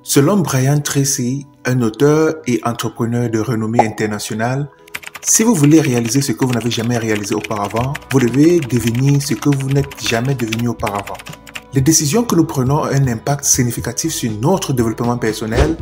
Selon Brian Tracy, un auteur et entrepreneur de renommée internationale, si vous voulez réaliser ce que vous n'avez jamais réalisé auparavant, vous devez devenir ce que vous n'êtes jamais devenu auparavant. Les décisions que nous prenons ont un impact significatif sur notre développement personnel,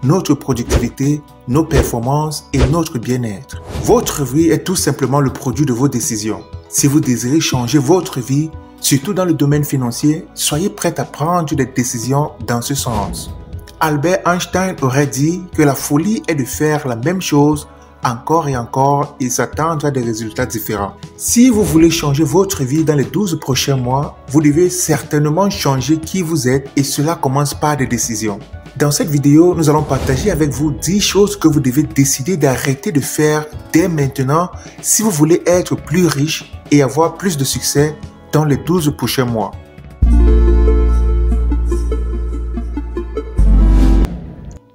notre productivité, nos performances et notre bien-être. Votre vie est tout simplement le produit de vos décisions. Si vous désirez changer votre vie, surtout dans le domaine financier, soyez prêt à prendre des décisions dans ce sens. Albert Einstein aurait dit que la folie est de faire la même chose encore et encore et s'attendre à des résultats différents. Si vous voulez changer votre vie dans les 12 prochains mois, vous devez certainement changer qui vous êtes et cela commence par des décisions. Dans cette vidéo, nous allons partager avec vous 10 choses que vous devez décider d'arrêter de faire dès maintenant si vous voulez être plus riche et avoir plus de succès dans les 12 prochains mois.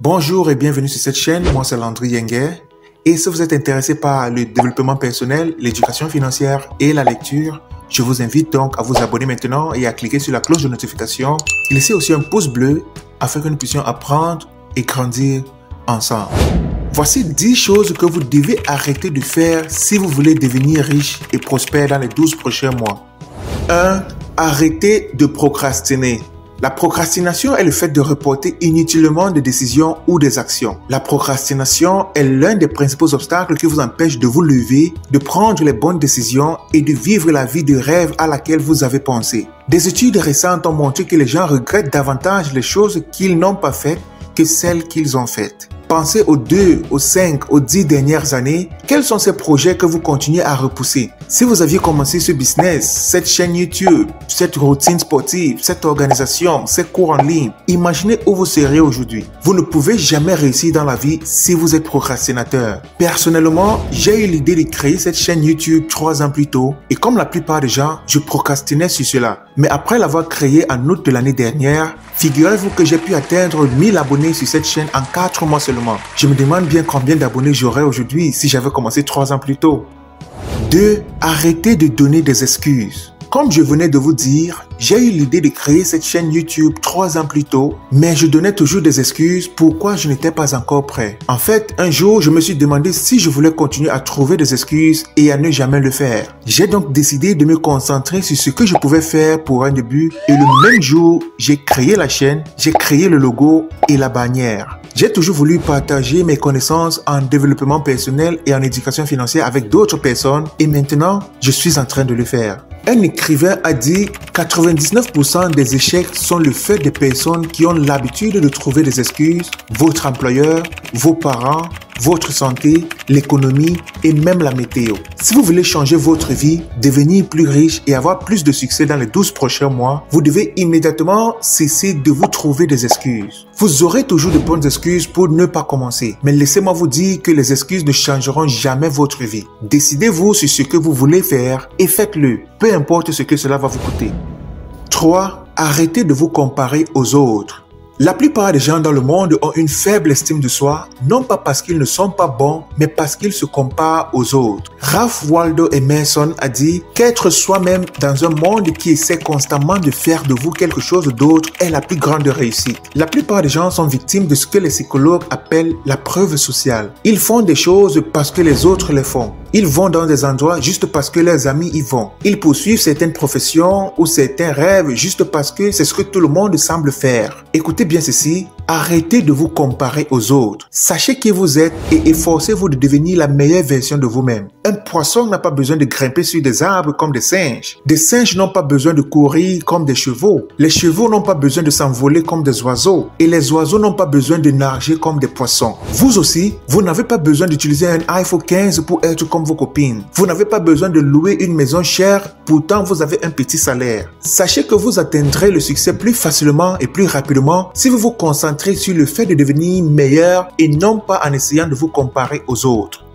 Bonjour et bienvenue sur cette chaîne, moi c'est Landry Yenguer. Et si vous êtes intéressé par le développement personnel, l'éducation financière et la lecture, je vous invite donc à vous abonner maintenant et à cliquer sur la cloche de notification. Laissez aussi un pouce bleu afin que nous puissions apprendre et grandir ensemble. Voici 10 choses que vous devez arrêter de faire si vous voulez devenir riche et prospère dans les 12 prochains mois. 1. Arrêtez de procrastiner. La procrastination est le fait de reporter inutilement des décisions ou des actions. La procrastination est l'un des principaux obstacles qui vous empêche de vous lever, de prendre les bonnes décisions et de vivre la vie de rêve à laquelle vous avez pensé. Des études récentes ont montré que les gens regrettent davantage les choses qu'ils n'ont pas faites que celles qu'ils ont faites. Pensez aux 2, aux 5, aux 10 dernières années. Quels sont ces projets que vous continuez à repousser? Si vous aviez commencé ce business, cette chaîne YouTube, cette routine sportive, cette organisation, ces cours en ligne, imaginez où vous seriez aujourd'hui. Vous ne pouvez jamais réussir dans la vie si vous êtes procrastinateur. Personnellement, j'ai eu l'idée de créer cette chaîne YouTube 3 ans plus tôt et comme la plupart des gens, je procrastinais sur cela. Mais après l'avoir créée en août de l'année dernière, figurez-vous que j'ai pu atteindre 1000 abonnés sur cette chaîne en 4 mois seulement. Je me demande bien combien d'abonnés j'aurais aujourd'hui si j'avais commencé 3 ans plus tôt. 2. Arrêtez de donner des excuses. Comme je venais de vous dire, j'ai eu l'idée de créer cette chaîne YouTube 3 ans plus tôt, mais je donnais toujours des excuses pourquoi je n'étais pas encore prêt. En fait, un jour, je me suis demandé si je voulais continuer à trouver des excuses et à ne jamais le faire. J'ai donc décidé de me concentrer sur ce que je pouvais faire pour un début et le même jour, j'ai créé la chaîne, j'ai créé le logo et la bannière. J'ai toujours voulu partager mes connaissances en développement personnel et en éducation financière avec d'autres personnes et maintenant, je suis en train de le faire. Un écrivain a dit « 99% des échecs sont le fait des personnes qui ont l'habitude de trouver des excuses, votre employeur, vos parents, votre santé, l'économie et même la météo. » Si vous voulez changer votre vie, devenir plus riche et avoir plus de succès dans les 12 prochains mois, vous devez immédiatement cesser de vous trouver des excuses. Vous aurez toujours de bonnes excuses pour ne pas commencer, mais laissez-moi vous dire que les excuses ne changeront jamais votre vie. Décidez-vous sur ce que vous voulez faire et faites-le, peu importe ce que cela va vous coûter. 3. Arrêtez de vous comparer aux autres. La plupart des gens dans le monde ont une faible estime de soi, non pas parce qu'ils ne sont pas bons, mais parce qu'ils se comparent aux autres. Ralph Waldo Emerson a dit qu'être soi-même dans un monde qui essaie constamment de faire de vous quelque chose d'autre est la plus grande réussite. La plupart des gens sont victimes de ce que les psychologues appellent la preuve sociale. Ils font des choses parce que les autres les font. Ils vont dans des endroits juste parce que leurs amis y vont. Ils poursuivent certaines professions ou certains rêves juste parce que c'est ce que tout le monde semble faire. Écoutez bien ceci, arrêtez de vous comparer aux autres. Sachez qui vous êtes et efforcez-vous de devenir la meilleure version de vous-même. Un poisson n'a pas besoin de grimper sur des arbres comme des singes. Des singes n'ont pas besoin de courir comme des chevaux. Les chevaux n'ont pas besoin de s'envoler comme des oiseaux. Et les oiseaux n'ont pas besoin de nager comme des poissons. Vous aussi, vous n'avez pas besoin d'utiliser un iPhone 15 pour être comme vos copines. Vous n'avez pas besoin de louer une maison chère, pourtant vous avez un petit salaire. Sachez que vous atteindrez le succès plus facilement et plus rapidement si vous vous concentrez sur le fait de devenir meilleur et non pas en essayant de vous comparer aux autres.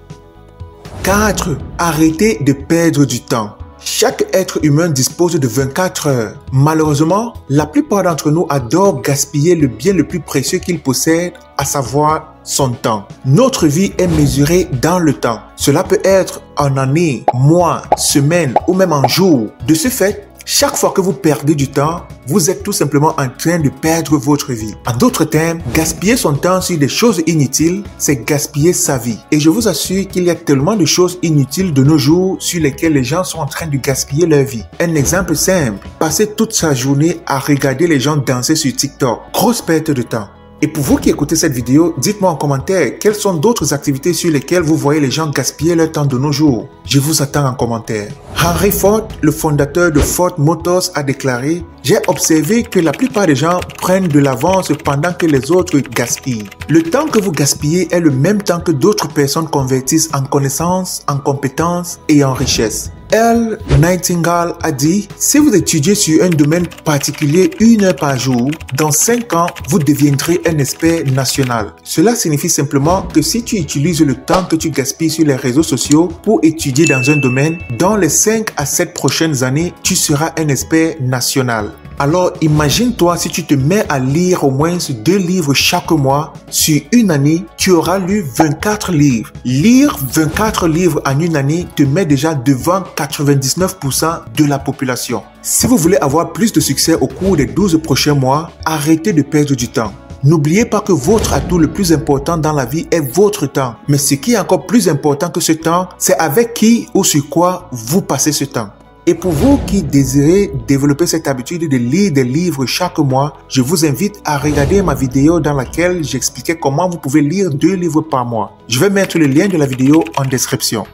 4. Arrêtez de perdre du temps. Chaque être humain dispose de 24 heures. Malheureusement, la plupart d'entre nous adorent gaspiller le bien le plus précieux qu'ils possèdent, à savoir son temps. Notre vie est mesurée dans le temps. Cela peut être en années, mois, semaines ou même en jours. De ce fait, Chaque fois que vous perdez du temps, vous êtes tout simplement en train de perdre votre vie. En d'autres termes, gaspiller son temps sur des choses inutiles, c'est gaspiller sa vie. Et je vous assure qu'il y a tellement de choses inutiles de nos jours sur lesquelles les gens sont en train de gaspiller leur vie. Un exemple simple, passer toute sa journée à regarder les gens danser sur TikTok. Grosse perte de temps. Et pour vous qui écoutez cette vidéo, dites-moi en commentaire quelles sont d'autres activités sur lesquelles vous voyez les gens gaspiller leur temps de nos jours. Je vous attends en commentaire. Henry Ford, le fondateur de Ford Motors, a déclaré « J'ai observé que la plupart des gens prennent de l'avance pendant que les autres gaspillent. Le temps que vous gaspillez est le même temps que d'autres personnes convertissent en connaissances, en compétences et en richesses. » Earl Nightingale a dit « Si vous étudiez sur un domaine particulier 1 heure par jour, dans 5 ans, vous deviendrez un expert national. » Cela signifie simplement que si tu utilises le temps que tu gaspilles sur les réseaux sociaux pour étudier dans un domaine, dans les 5 à 7 prochaines années, tu seras un expert national. Alors imagine-toi si tu te mets à lire au moins 2 livres chaque mois, sur une année, tu auras lu 24 livres. Lire 24 livres en une année te met déjà devant 99% de la population. Si vous voulez avoir plus de succès au cours des 12 prochains mois, arrêtez de perdre du temps. N'oubliez pas que votre atout le plus important dans la vie est votre temps. Mais ce qui est encore plus important que ce temps, c'est avec qui ou sur quoi vous passez ce temps. Et pour vous qui désirez développer cette habitude de lire des livres chaque mois, je vous invite à regarder ma vidéo dans laquelle j'expliquais comment vous pouvez lire 2 livres par mois. Je vais mettre le lien de la vidéo en description.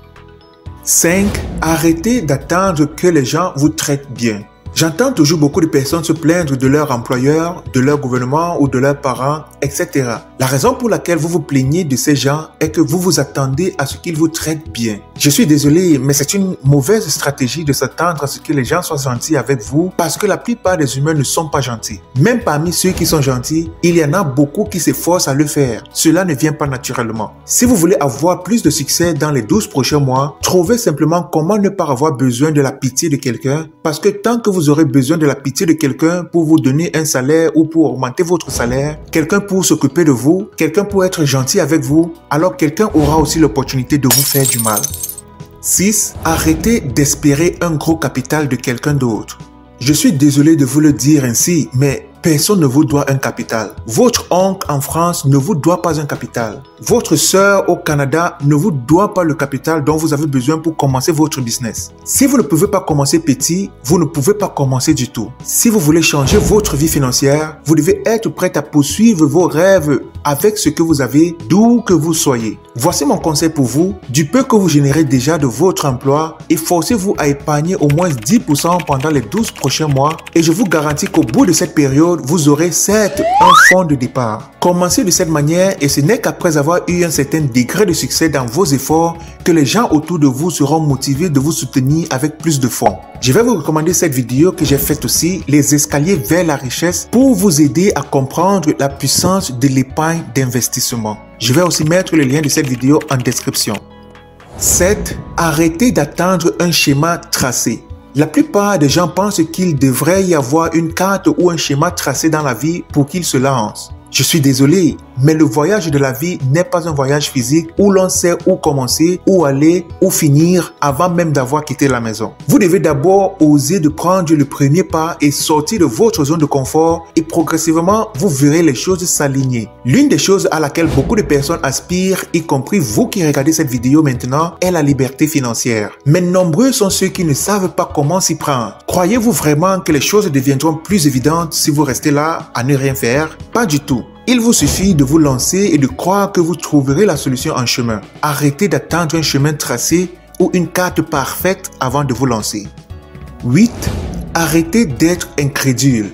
5. Arrêtez d'attendre que les gens vous traitent bien. J'entends toujours beaucoup de personnes se plaindre de leur employeur, de leur gouvernement ou de leurs parents, etc. La raison pour laquelle vous vous plaignez de ces gens est que vous vous attendez à ce qu'ils vous traitent bien. Je suis désolé, mais c'est une mauvaise stratégie de s'attendre à ce que les gens soient gentils avec vous parce que la plupart des humains ne sont pas gentils. Même parmi ceux qui sont gentils, il y en a beaucoup qui s'efforcent à le faire. Cela ne vient pas naturellement. Si vous voulez avoir plus de succès dans les 12 prochains mois, trouvez simplement comment ne pas avoir besoin de la pitié de quelqu'un parce que tant que vous aurez besoin de la pitié de quelqu'un pour vous donner un salaire ou pour augmenter votre salaire, quelqu'un pour s'occuper de vous, quelqu'un pour être gentil avec vous, alors quelqu'un aura aussi l'opportunité de vous faire du mal. 6. Arrêtez d'espérer un gros capital de quelqu'un d'autre. Je suis désolé de vous le dire ainsi, mais personne ne vous doit un capital. Votre oncle en France ne vous doit pas un capital. Votre sœur au Canada ne vous doit pas le capital dont vous avez besoin pour commencer votre business. Si vous ne pouvez pas commencer petit, vous ne pouvez pas commencer du tout. Si vous voulez changer votre vie financière, vous devez être prêt à poursuivre vos rêves avec ce que vous avez, d'où que vous soyez. Voici mon conseil pour vous. Du peu que vous générez déjà de votre emploi, efforcez-vous à épargner au moins 10% pendant les 12 prochains mois et je vous garantis qu'au bout de cette période, vous aurez certes un fonds de départ. Commencez de cette manière et ce n'est qu'après avoir eu un certain degré de succès dans vos efforts que les gens autour de vous seront motivés de vous soutenir avec plus de fonds. Je vais vous recommander cette vidéo que j'ai faite aussi, les escaliers vers la richesse, pour vous aider à comprendre la puissance de l'épargne d'investissement. Je vais aussi mettre le lien de cette vidéo en description. 7. Arrêtez d'attendre un schéma tracé. La plupart des gens pensent qu'il devrait y avoir une carte ou un schéma tracé dans la vie pour qu'ils se lancent. Je suis désolé, mais le voyage de la vie n'est pas un voyage physique où l'on sait où commencer, où aller, où finir avant même d'avoir quitté la maison. Vous devez d'abord oser de prendre le premier pas et sortir de votre zone de confort et progressivement, vous verrez les choses s'aligner. L'une des choses à laquelle beaucoup de personnes aspirent, y compris vous qui regardez cette vidéo maintenant, est la liberté financière. Mais nombreux sont ceux qui ne savent pas comment s'y prendre. Croyez-vous vraiment que les choses deviendront plus évidentes si vous restez là à ne rien faire? Pas du tout. Il vous suffit de vous lancer et de croire que vous trouverez la solution en chemin. Arrêtez d'attendre un chemin tracé ou une carte parfaite avant de vous lancer. 8. Arrêtez d'être incrédule.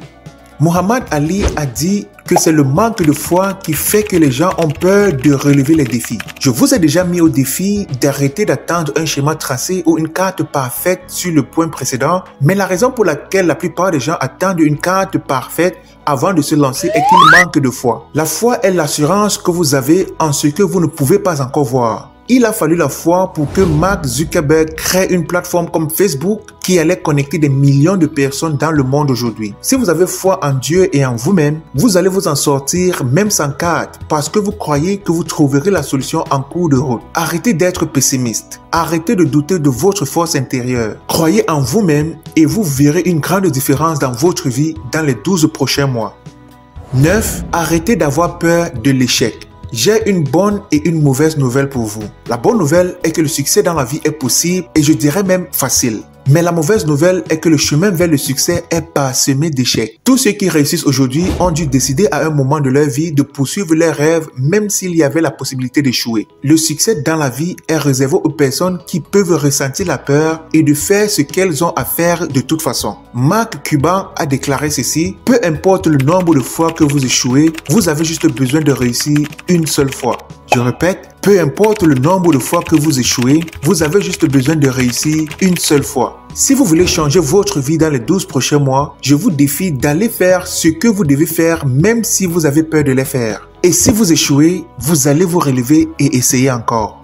Muhammad Ali a dit que c'est le manque de foi qui fait que les gens ont peur de relever les défis. Je vous ai déjà mis au défi d'arrêter d'attendre un schéma tracé ou une carte parfaite sur le point précédent, mais la raison pour laquelle la plupart des gens attendent une carte parfaite avant de se lancer est qu'il manque de foi. La foi est l'assurance que vous avez en ce que vous ne pouvez pas encore voir. Il a fallu la foi pour que Mark Zuckerberg crée une plateforme comme Facebook qui allait connecter des millions de personnes dans le monde aujourd'hui. Si vous avez foi en Dieu et en vous-même, vous allez vous en sortir même sans cadre parce que vous croyez que vous trouverez la solution en cours de route. Arrêtez d'être pessimiste. Arrêtez de douter de votre force intérieure. Croyez en vous-même et vous verrez une grande différence dans votre vie dans les 12 prochains mois. 9. Arrêtez d'avoir peur de l'échec. J'ai une bonne et une mauvaise nouvelle pour vous. La bonne nouvelle est que le succès dans la vie est possible et je dirais même facile. Mais la mauvaise nouvelle est que le chemin vers le succès est parsemé d'échecs. Tous ceux qui réussissent aujourd'hui ont dû décider à un moment de leur vie de poursuivre leurs rêves même s'il y avait la possibilité d'échouer. Le succès dans la vie est réservé aux personnes qui peuvent ressentir la peur et de faire ce qu'elles ont à faire de toute façon. Mark Cuban a déclaré ceci: « Peu importe le nombre de fois que vous échouez, vous avez juste besoin de réussir une seule fois. » Je répète, peu importe le nombre de fois que vous échouez, vous avez juste besoin de réussir une seule fois. Si vous voulez changer votre vie dans les 12 prochains mois, je vous défie d'aller faire ce que vous devez faire même si vous avez peur de les faire. Et si vous échouez, vous allez vous relever et essayer encore.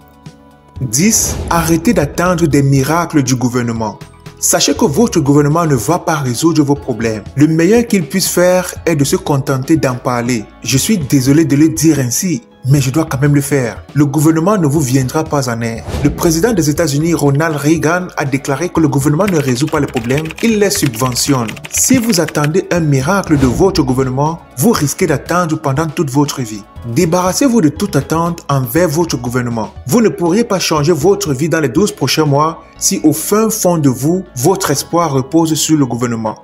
10. Arrêtez d'attendre des miracles du gouvernement. Sachez que votre gouvernement ne va pas résoudre vos problèmes. Le meilleur qu'il puisse faire est de se contenter d'en parler. Je suis désolé de le dire ainsi, mais je dois quand même le faire. Le gouvernement ne vous viendra pas en aide. Le président des États-Unis, Ronald Reagan, a déclaré que le gouvernement ne résout pas les problèmes, il les subventionne. Si vous attendez un miracle de votre gouvernement, vous risquez d'attendre pendant toute votre vie. Débarrassez-vous de toute attente envers votre gouvernement. Vous ne pourriez pas changer votre vie dans les 12 prochains mois si au fin fond de vous, votre espoir repose sur le gouvernement.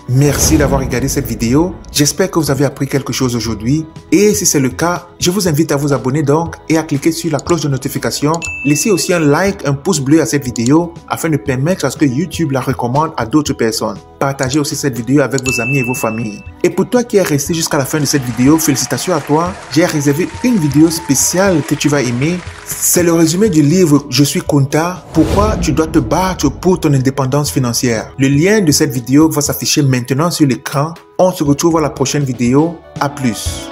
Merci d'avoir regardé cette vidéo. J'espère que vous avez appris quelque chose aujourd'hui. Et si c'est le cas, je vous invite à vous abonner donc et à cliquer sur la cloche de notification. Laissez aussi un like, un pouce bleu à cette vidéo afin de permettre à ce que YouTube la recommande à d'autres personnes. Partagez aussi cette vidéo avec vos amis et vos familles. Et pour toi qui es resté jusqu'à la fin de cette vidéo, félicitations à toi. J'ai réservé une vidéo spéciale que tu vas aimer. C'est le résumé du livre « Je suis comptable. Pourquoi tu dois te battre pour ton indépendance financière ». Le lien de cette vidéo va s'afficher maintenant sur l'écran. On se retrouve à la prochaine vidéo. À plus.